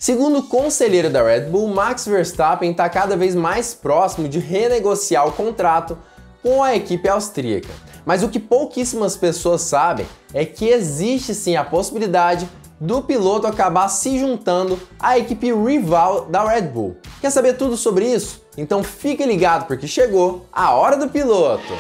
Segundo o conselheiro da Red Bull, Max Verstappen está cada vez mais próximo de renegociar o contrato com a equipe austríaca. Mas o que pouquíssimas pessoas sabem é que existe sim a possibilidade do piloto acabar se juntando à equipe rival da Red Bull. Quer saber tudo sobre isso? Então fique ligado porque chegou a hora do piloto!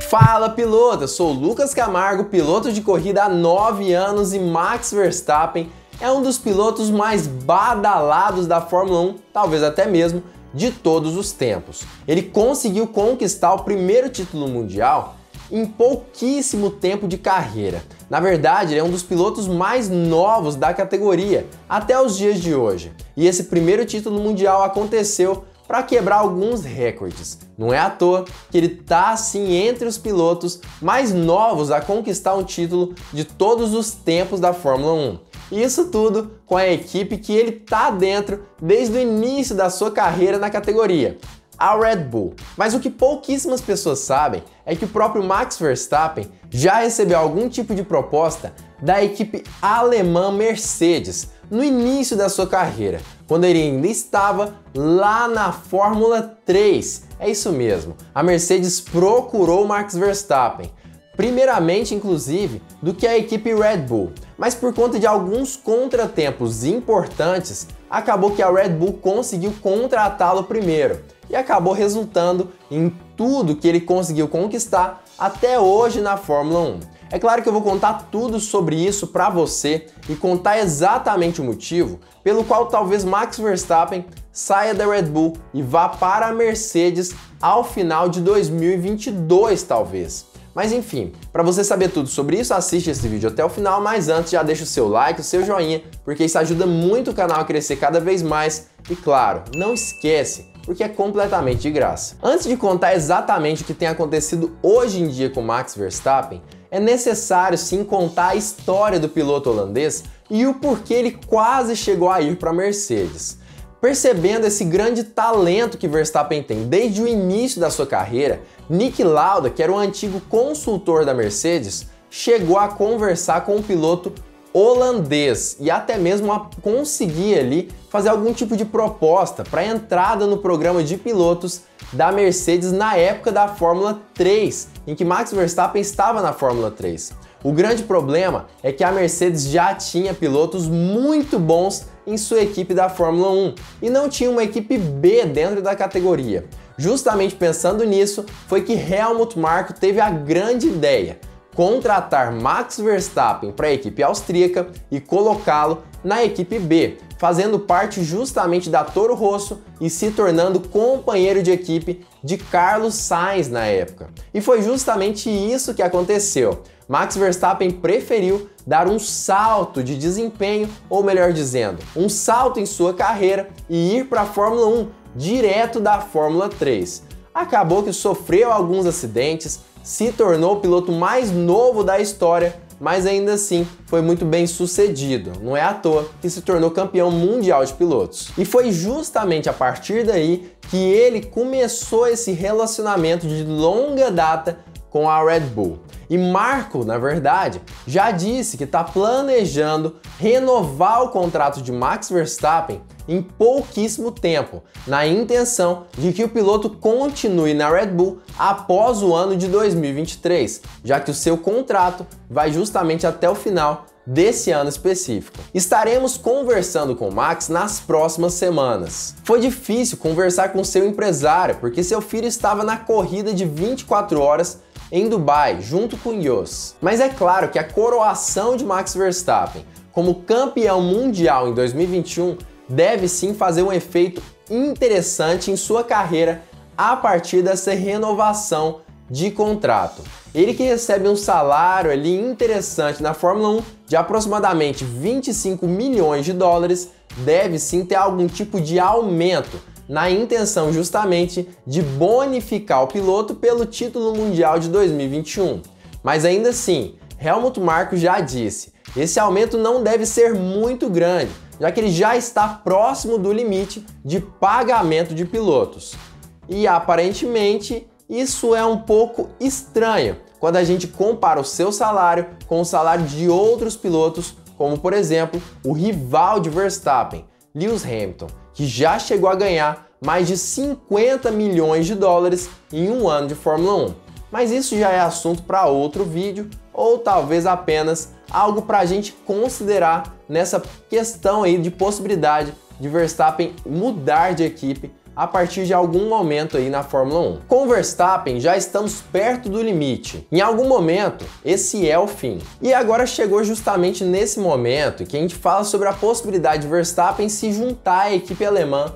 Fala piloto, eu sou o Lucas Camargo, piloto de corrida há 9 anos e Max Verstappen é um dos pilotos mais badalados da Fórmula 1, talvez até mesmo de todos os tempos. Ele conseguiu conquistar o primeiro título mundial em pouquíssimo tempo de carreira. Na verdade, ele é um dos pilotos mais novos da categoria até os dias de hoje. E esse primeiro título mundial aconteceu para quebrar alguns recordes. Não é à toa que ele está assim entre os pilotos mais novos a conquistar um título de todos os tempos da Fórmula 1. E isso tudo com a equipe que ele está dentro desde o início da sua carreira na categoria, a Red Bull. Mas o que pouquíssimas pessoas sabem é que o próprio Max Verstappen já recebeu algum tipo de proposta da equipe alemã Mercedes no início da sua carreira, quando ele ainda estava lá na Fórmula 3. É isso mesmo, a Mercedes procurou Max Verstappen, primeiramente inclusive do que a equipe Red Bull, mas por conta de alguns contratempos importantes, acabou que a Red Bull conseguiu contratá-lo primeiro e acabou resultando em tudo que ele conseguiu conquistar até hoje na Fórmula 1. É claro que eu vou contar tudo sobre isso para você e contar exatamente o motivo pelo qual talvez Max Verstappen saia da Red Bull e vá para a Mercedes ao final de 2022 talvez. Mas enfim, para você saber tudo sobre isso, assiste esse vídeo até o final, mas antes já deixa o seu like, o seu joinha, porque isso ajuda muito o canal a crescer cada vez mais e claro, não esquece, porque é completamente de graça. Antes de contar exatamente o que tem acontecido hoje em dia com Max Verstappen, é necessário sim contar a história do piloto holandês e o porquê ele quase chegou a ir para a Mercedes. Percebendo esse grande talento que Verstappen tem desde o início da sua carreira, Niki Lauda, que era o antigo consultor da Mercedes, chegou a conversar com o piloto holandês e até mesmo a conseguir ali fazer algum tipo de proposta para entrada no programa de pilotos da Mercedes na época da Fórmula 3, em que Max Verstappen estava na Fórmula 3. O grande problema é que a Mercedes já tinha pilotos muito bons em sua equipe da Fórmula 1 e não tinha uma equipe B dentro da categoria. Justamente pensando nisso, foi que Helmut Marko teve a grande ideia: contratar Max Verstappen para a equipe austríaca e colocá-lo na equipe B, fazendo parte justamente da Toro Rosso e se tornando companheiro de equipe de Carlos Sainz na época. E foi justamente isso que aconteceu. Max Verstappen preferiu dar um salto de desempenho, ou melhor dizendo, um salto em sua carreira e ir para a Fórmula 1, direto da Fórmula 3. Acabou que sofreu alguns acidentes, se tornou o piloto mais novo da história, mas ainda assim foi muito bem sucedido. Não é à toa que se tornou campeão mundial de pilotos. E foi justamente a partir daí que ele começou esse relacionamento de longa data com a Red Bull. E Marko, na verdade, já disse que está planejando renovar o contrato de Max Verstappen em pouquíssimo tempo, na intenção de que o piloto continue na Red Bull após o ano de 2023, já que o seu contrato vai justamente até o final desse ano específico. Estaremos conversando com o Max nas próximas semanas. Foi difícil conversar com seu empresário, porque seu filho estava na corrida de 24 horas em Dubai, junto com Jos. Mas é claro que a coroação de Max Verstappen como campeão mundial em 2021 deve sim fazer um efeito interessante em sua carreira a partir dessa renovação de contrato. Ele que recebe um salário ali interessante na Fórmula 1 de aproximadamente 25 milhões de dólares, deve sim ter algum tipo de aumento, na intenção justamente de bonificar o piloto pelo título mundial de 2021. Mas ainda assim, Helmut Marko já disse, esse aumento não deve ser muito grande, já que ele já está próximo do limite de pagamento de pilotos. E aparentemente isso é um pouco estranho quando a gente compara o seu salário com o salário de outros pilotos como por exemplo o rival de Verstappen, Lewis Hamilton, que já chegou a ganhar mais de 50 milhões de dólares em um ano de Fórmula 1. Mas isso já é assunto para outro vídeo, ou talvez apenas algo para a gente considerar nessa questão aí de possibilidade de Verstappen mudar de equipe a partir de algum momento aí na Fórmula 1. Com Verstappen já estamos perto do limite. Em algum momento, esse é o fim. E agora chegou justamente nesse momento que a gente fala sobre a possibilidade de Verstappen se juntar à equipe alemã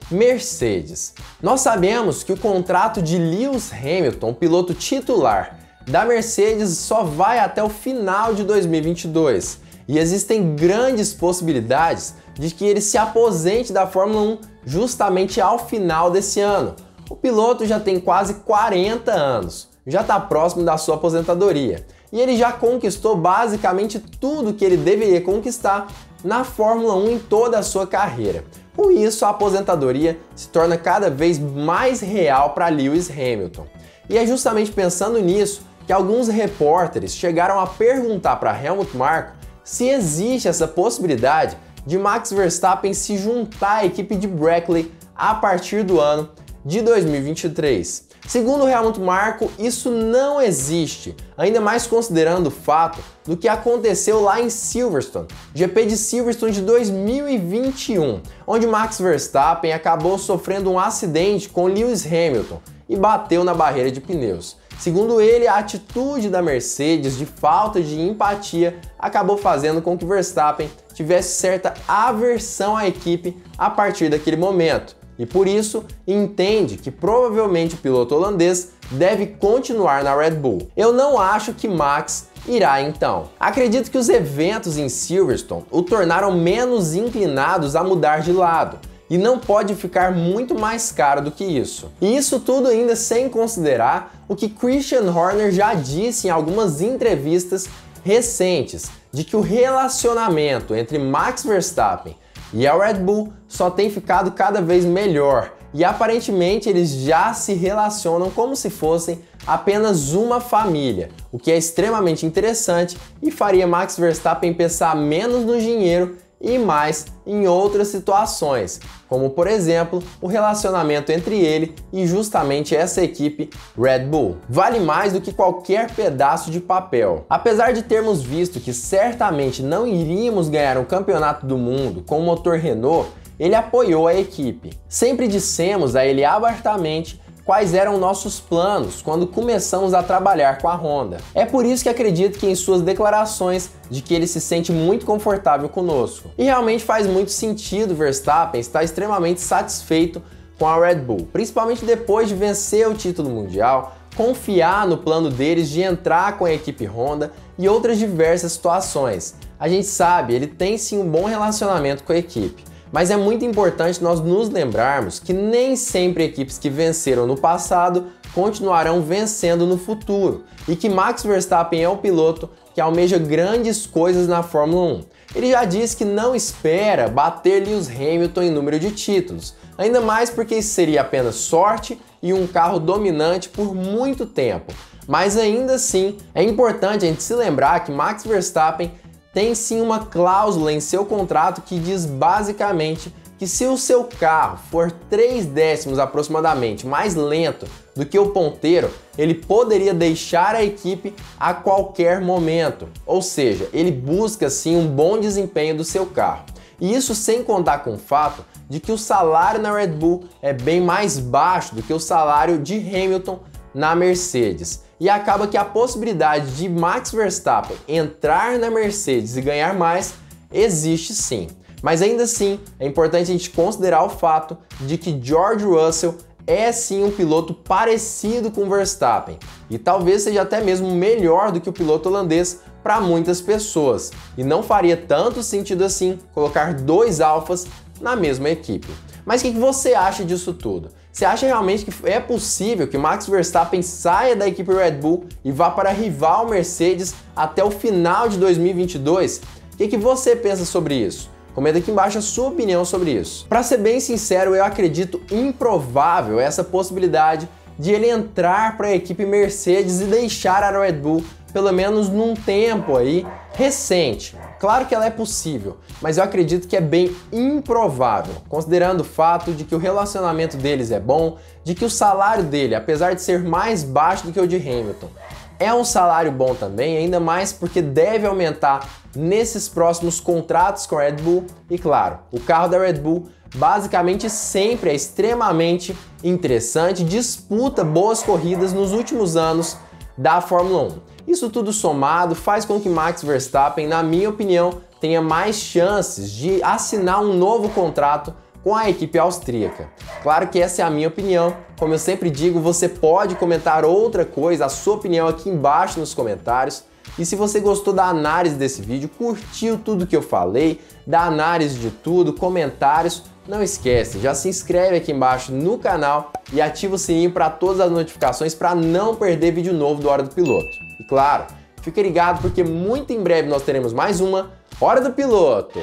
Mercedes. Nós sabemos que o contrato de Lewis Hamilton, piloto titular da Mercedes, só vai até o final de 2022 e existem grandes possibilidades de que ele se aposente da Fórmula 1 justamente ao final desse ano. O piloto já tem quase 40 anos, já está próximo da sua aposentadoria e ele já conquistou basicamente tudo que ele deveria conquistar na Fórmula 1 em toda a sua carreira. Com isso, a aposentadoria se torna cada vez mais real para Lewis Hamilton. E é justamente pensando nisso que alguns repórteres chegaram a perguntar para Helmut Marko se existe essa possibilidade de Max Verstappen se juntar à equipe de Brackley a partir do ano de 2023. Segundo Helmut Marko, isso não existe, ainda mais considerando o fato do que aconteceu lá em Silverstone, GP de Silverstone de 2021, onde Max Verstappen acabou sofrendo um acidente com Lewis Hamilton e bateu na barreira de pneus. Segundo ele, a atitude da Mercedes de falta de empatia acabou fazendo com que Verstappen tivesse certa aversão à equipe a partir daquele momento. E por isso entende que provavelmente o piloto holandês deve continuar na Red Bull. Eu não acho que Max irá então. Acredito que os eventos em Silverstone o tornaram menos inclinados a mudar de lado, e não pode ficar muito mais caro do que isso. E isso tudo ainda sem considerar o que Christian Horner já disse em algumas entrevistas recentes, de que o relacionamento entre Max Verstappen e a Red Bull só tem ficado cada vez melhor e aparentemente eles já se relacionam como se fossem apenas uma família, o que é extremamente interessante e faria Max Verstappen pensar menos no dinheiro e mais em outras situações, como por exemplo o relacionamento entre ele e justamente essa equipe Red Bull. Vale mais do que qualquer pedaço de papel. Apesar de termos visto que certamente não iríamos ganhar um campeonato do mundo com o motor Renault, ele apoiou a equipe. Sempre dissemos a ele abertamente quais eram nossos planos quando começamos a trabalhar com a Honda. É por isso que acredito que em suas declarações de que ele se sente muito confortável conosco. E realmente faz muito sentido Verstappen estar extremamente satisfeito com a Red Bull, principalmente depois de vencer o título mundial, confiar no plano deles de entrar com a equipe Honda e outras diversas situações. A gente sabe, ele tem sim um bom relacionamento com a equipe. Mas é muito importante nós nos lembrarmos que nem sempre equipes que venceram no passado continuarão vencendo no futuro e que Max Verstappen é um piloto que almeja grandes coisas na Fórmula 1. Ele já disse que não espera bater Lewis Hamilton em número de títulos, ainda mais porque isso seria apenas sorte e um carro dominante por muito tempo. Mas ainda assim, é importante a gente se lembrar que Max Verstappen tem sim uma cláusula em seu contrato que diz basicamente que se o seu carro for 3 décimos aproximadamente mais lento do que o ponteiro, ele poderia deixar a equipe a qualquer momento. Ou seja, ele busca sim um bom desempenho do seu carro. E isso sem contar com o fato de que o salário na Red Bull é bem mais baixo do que o salário de Hamilton na Mercedes. E acaba que a possibilidade de Max Verstappen entrar na Mercedes e ganhar mais existe sim. Mas ainda assim, é importante a gente considerar o fato de que George Russell é sim um piloto parecido com Verstappen e talvez seja até mesmo melhor do que o piloto holandês para muitas pessoas. E não faria tanto sentido assim colocar dois alfas na mesma equipe. Mas o que você acha disso tudo? Você acha realmente que é possível que Max Verstappen saia da equipe Red Bull e vá para a rival Mercedes até o final de 2022? O que você pensa sobre isso? Comenta aqui embaixo a sua opinião sobre isso. Para ser bem sincero, eu acredito improvável essa possibilidade de ele entrar para a equipe Mercedes e deixar a Red Bull pelo menos num tempo aí recente. Claro que ela é possível, mas eu acredito que é bem improvável, considerando o fato de que o relacionamento deles é bom, de que o salário dele, apesar de ser mais baixo do que o de Hamilton, é um salário bom também, ainda mais porque deve aumentar nesses próximos contratos com a Red Bull. E claro, o carro da Red Bull basicamente sempre é extremamente interessante, disputa boas corridas nos últimos anos da Fórmula 1. Isso tudo somado faz com que Max Verstappen, na minha opinião, tenha mais chances de assinar um novo contrato com a equipe austríaca. Claro que essa é a minha opinião. Como eu sempre digo, você pode comentar outra coisa, a sua opinião aqui embaixo nos comentários. E se você gostou da análise desse vídeo, curtiu tudo que eu falei, da análise de tudo, comentários, não esquece, já se inscreve aqui embaixo no canal e ativa o sininho para todas as notificações para não perder vídeo novo do Hora do Piloto. E claro, fique ligado porque muito em breve nós teremos mais uma Hora do Piloto.